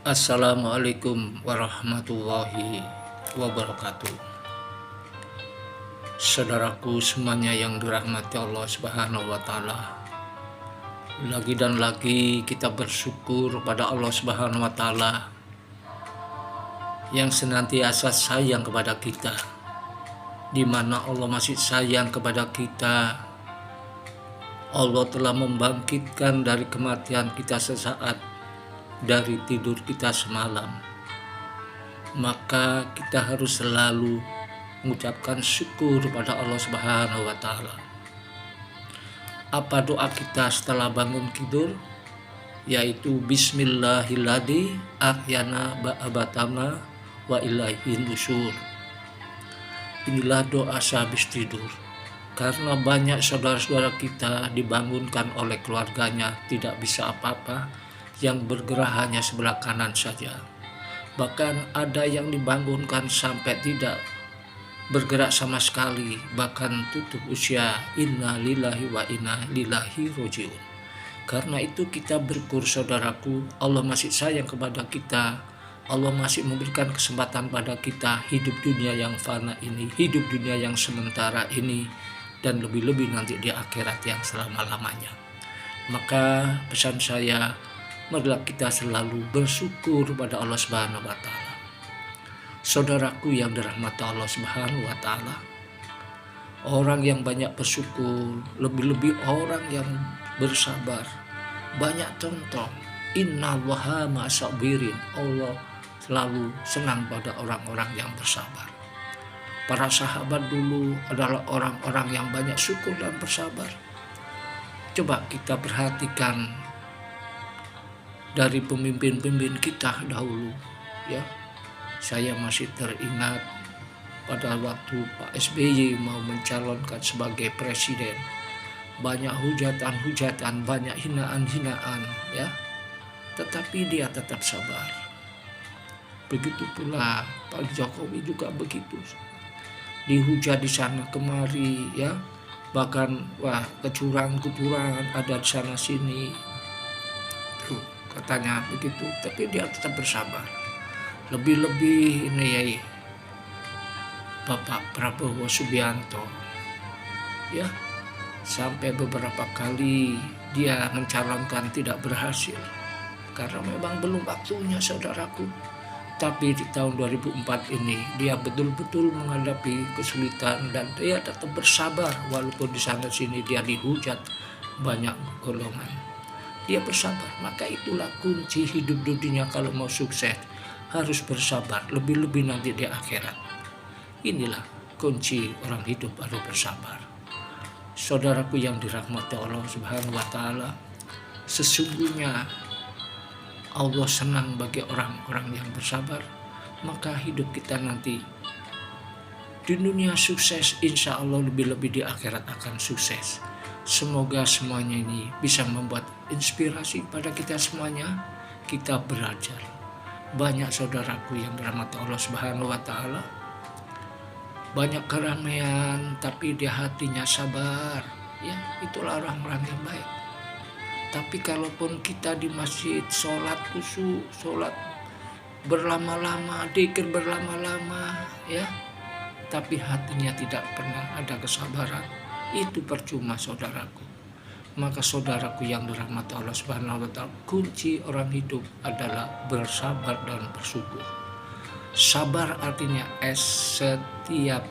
Assalamualaikum warahmatullahi wabarakatuh. Saudaraku semuanya yang dirahmati Allah Subhanahu wa taala. Lagi dan lagi kita bersyukur pada Allah Subhanahu wa taala yang senantiasa sayang kepada kita. Di mana Allah masih sayang kepada kita. Allah telah membangkitkan dari kematian kita sesaat, dari tidur kita semalam. Maka kita harus selalu mengucapkan syukur pada Allah Subhanahu wa taala. Apa doa kita setelah bangun tidur? Yaitu bismillahilladzi ahyana ba'abatama wa ilaihin nusyur. Inilah doa sehabis tidur. Karena banyak saudara-saudara kita dibangunkan oleh keluarganya tidak bisa apa-apa, yang bergerak hanya sebelah kanan saja. Bahkan ada yang dibangunkan sampai tidak bergerak sama sekali, bahkan tutup usia. Inna lillahi wa inna ilaihi rajiun. Karena itu kita bersyukur saudaraku, Allah masih sayang kepada kita. Allah masih memberikan kesempatan pada kita hidup dunia yang fana ini, hidup dunia yang sementara ini, dan lebih-lebih nanti di akhirat yang selama-lamanya. Maka pesan saya, marilah kita selalu bersyukur pada Allah Subhanahu wa taala. Saudaraku yang dirahmati Allah Subhanahu wa taala, orang yang banyak bersyukur, lebih-lebih orang yang bersabar, banyak contoh. Innallaha ma'as-sabirin. Allah selalu senang pada orang-orang yang bersabar. Para sahabat dulu adalah orang-orang yang banyak syukur dan bersabar. Coba kita perhatikan dari pemimpin-pemimpin kita dahulu, ya. Saya masih teringat pada waktu Pak SBY mau mencalonkan sebagai presiden. Banyak hujatan-hujatan, banyak hinaan-hinaan, ya. Tetapi dia tetap sabar. Begitu pula Pak Jokowi juga begitu. Dihujat di sana kemari, ya. Bahkan kecurangan ada di sana sini. Tuh, katanya begitu, tapi dia tetap bersabar. Lebih-lebih ini ya Bapak Prabowo Subianto, ya, sampai beberapa kali dia mencalonkan tidak berhasil karena memang belum waktunya saudaraku. Tapi di tahun 2004 ini dia betul-betul menghadapi kesulitan dan dia tetap bersabar walaupun di sana sini dia dihujat banyak golongan. Dia bersabar. Maka itulah kunci hidup dunia kalau mau sukses, harus bersabar, lebih-lebih nanti di akhirat. Inilah kunci orang hidup, harus bersabar. Saudaraku yang dirahmati Allah Subhanahu wa taala, sesungguhnya Allah senang bagi orang-orang yang bersabar. Maka hidup kita nanti di dunia sukses, insya Allah lebih-lebih di akhirat akan sukses. Semoga semuanya ini bisa membuat inspirasi pada kita semuanya. Kita belajar. Banyak saudaraku yang dirahmati Allah Subhanahu wa taala, banyak keramaian tapi di hatinya sabar, ya, itulah orang-orang yang baik. Tapi kalaupun kita di masjid sholat khusyuk, sholat berlama-lama, dzikir berlama-lama, ya, tapi hatinya tidak pernah ada kesabaran, itu percuma saudaraku. Maka saudaraku yang dirahmati Allah Subhanahu wa taala, kunci orang hidup adalah bersabar dan bersyukur. Sabar artinya setiap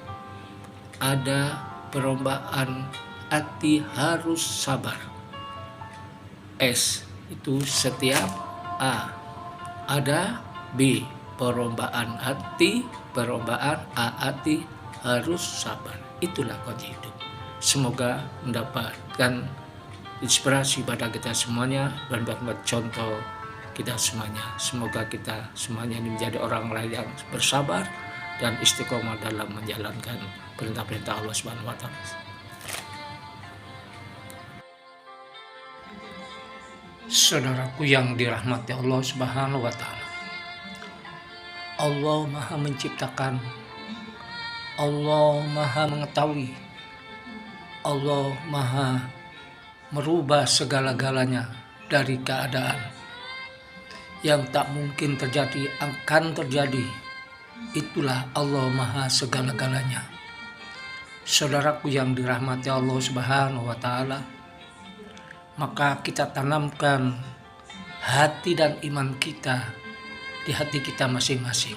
ada perlombaan hati harus sabar. S itu setiap A ada, B perlombaan hati, perlombaan A hati harus sabar. Itulah kunci hidup. Semoga mendapatkan inspirasi pada kita semuanya dan buat contoh kita semuanya. Semoga kita semuanya ini menjadi orang-orang yang bersabar dan istiqomah dalam menjalankan perintah-perintah Allah Subhanahu wa taala. Saudaraku yang dirahmati Allah Subhanahu wa taala, Allah Maha menciptakan, Allah Maha mengetahui, Allah Maha merubah segala-galanya dari keadaan. yang tak mungkin terjadi akan terjadi. Itulah Allah Maha segala-galanya. Saudaraku yang dirahmati Allah Subhanahu wa Ta'ala, maka kita tanamkan hati dan iman kita di hati kita masing-masing,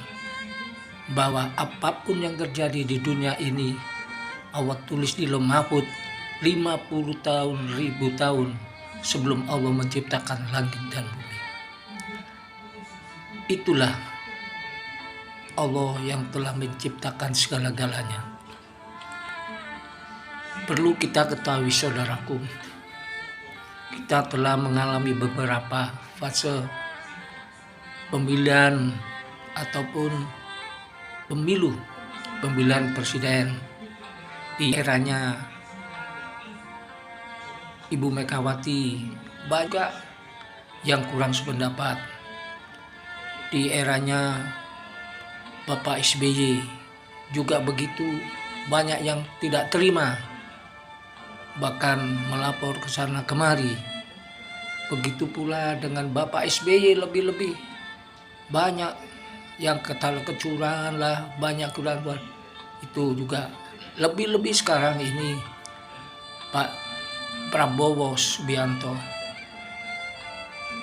bahwa apapun yang terjadi di dunia ini Allah tulis di Lauh Mahfuz 50 tahun, 1000 tahun sebelum Allah menciptakan langit dan bumi. Itulah Allah yang telah menciptakan segala-galanya. Perlu kita ketahui, saudaraku, kita telah mengalami beberapa fase pemilihan ataupun pemilihan presiden di eranya Ibu Megawati. Banyak yang kurang sependapat. Di eranya Bapak SBY juga begitu, banyak yang tidak terima, bahkan melapor ke sana kemari. Begitu pula dengan Bapak SBY, lebih-lebih banyak yang kecurangan lah, banyak kecurangan. Itu juga lebih-lebih sekarang ini Pak Prabowo Subianto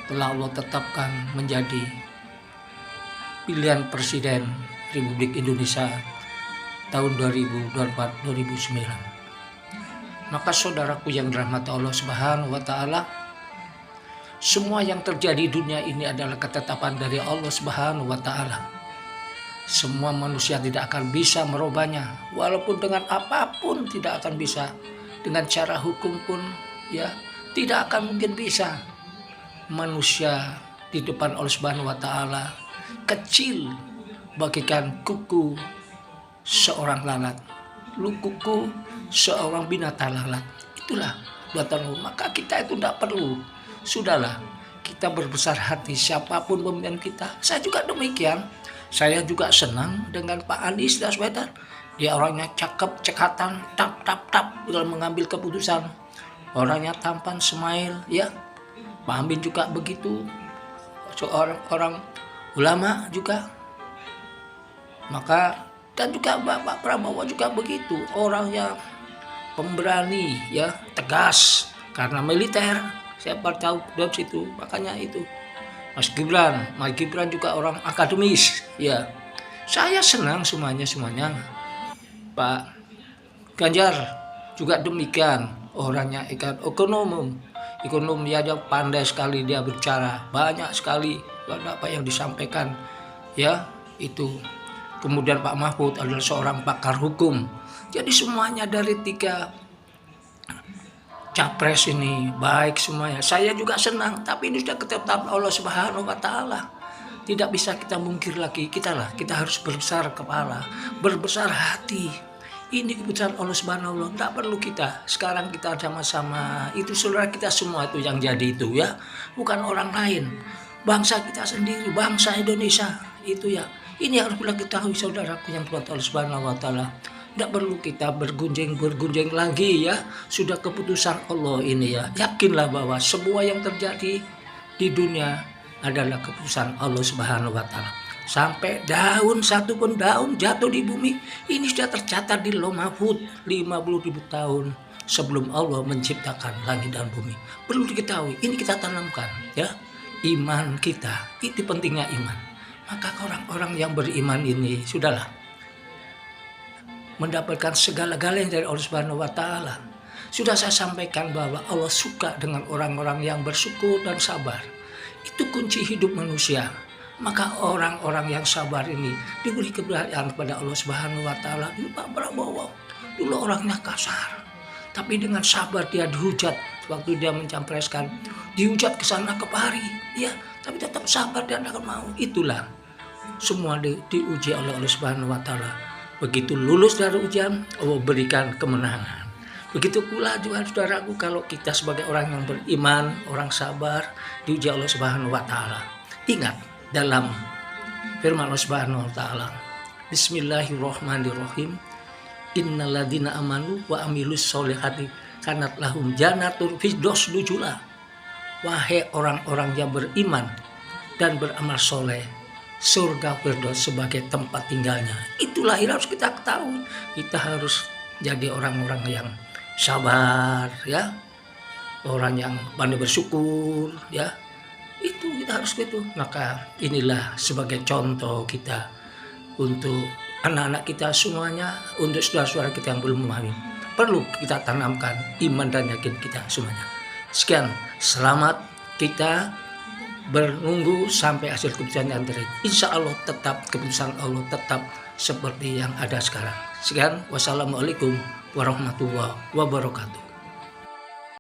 telah Allah tetapkan menjadi pilihan Presiden Republik Indonesia tahun 2024-2029. Maka saudaraku yang dirahmati Allah Subhanahu wa Ta'ala, semua yang terjadi di dunia ini adalah ketetapan dari Allah Subhanahu wa Ta'ala. Semua manusia tidak akan bisa merubahnya, walaupun dengan apapun tidak akan bisa. Dengan cara hukum pun ya tidak akan mungkin bisa. Manusia di depan Allah Subhanahu wa Ta'ala kecil bagikan kuku seorang lalat, kuku seorang binatang lalat. Itulah buatan Allah. Maka kita itu tidak perlu, sudahlah kita berbesar hati siapapun pemimpin kita. Saya juga demikian. Saya juga senang dengan Pak Anies Baswedan. Dia orangnya cakep, cekatan, tap dalam mengambil keputusan. Orangnya tampan, smile, ya. Pak Amin juga begitu. Orang ulama juga. Maka dan juga Bapak Prabowo juga begitu. Orangnya pemberani, ya, tegas karena militer. Siapa tahu dari situ. Makanya itu Mas Gibran juga orang akademis, ya. Saya senang semuanya. Pak Ganjar juga demikian, orangnya ekonom ya, dia pandai sekali, dia bicara banyak sekali apa yang disampaikan, ya itu. Kemudian Pak Mahfud adalah seorang pakar hukum. Jadi semuanya dari 3 capres ini baik semuanya. Saya juga senang, tapi ini sudah ketetapan Allah Subhanahu wa Ta'ala. Tidak bisa kita mungkir lagi. Kita harus berbesar kepala, berbesar hati. Ini keputusan Allah Subhanahu wa Ta'ala. Tidak perlu kita. Sekarang kita sama-sama. Itu saudara kita semua itu yang jadi itu, ya. Bukan orang lain. Bangsa kita sendiri, bangsa Indonesia itu, ya. Ini harus kita ketahui, saudaraku yang buat Allah Subhanahu wa Ta'ala. Tidak perlu kita bergunjing lagi, ya. Sudah keputusan Allah ini, ya. Yakinlah bahwa semua yang terjadi di dunia adalah keputusan Allah Subhanahu wa Ta'ala. Sampai satu pun daun jatuh di bumi, ini sudah tercatat di Lauh Mahfuz 50.000 tahun sebelum Allah menciptakan langit dan bumi. Perlu diketahui, ini kita tanamkan, ya. Iman kita, itu pentingnya iman. Maka orang-orang yang beriman ini sudahlah mendapatkan segala-galanya dari Allah Subhanahu wa Ta'ala. Sudah saya sampaikan bahwa Allah suka dengan orang-orang yang bersyukur dan sabar. Itu kunci hidup manusia. Maka orang-orang yang sabar ini diberi keberhasilan kepada Allah Subhanahu wa Ta'ala. Ini Pak Prabowo dulu orangnya kasar, tapi dengan sabar dia dihujat. Waktu dia mencampreskan, dihujat ke sana kemari, ya, tapi tetap sabar, dia tidak mau. Itulah semua diuji oleh Allah Subhanahu wa Ta'ala. Begitu lulus dari ujian, Allah berikan kemenangan. Begitu pula juga saudaraku, kalau kita sebagai orang yang beriman, orang sabar, diuji Allah Subhanahu wa Ta'ala. Ingat dalam firman Allah Subhanahu wa Ta'ala, Bismillahirrahmanirrahim, Innalladzina amanu wa amilus solihati kanat lahum jannatul firdaus nuzula. Wahai orang-orang yang beriman dan beramal soleh, surga Firdaus sebagai tempat tinggalnya. Itulah yang harus kita ketahui. Kita harus jadi orang-orang yang sabar, ya, orang yang pandai bersyukur, ya. Itu kita harus gitu. Maka inilah sebagai contoh kita untuk anak-anak kita semuanya, untuk saudara-saudara kita yang belum memahami. Perlu kita tanamkan iman dan yakin kita semuanya. Sekian, selamat kita menunggu sampai hasil keputusan yang terakhir. Insya Allah tetap keputusan Allah tetap seperti yang ada sekarang. Sekian, wassalamualaikum warahmatullahi wabarakatuh.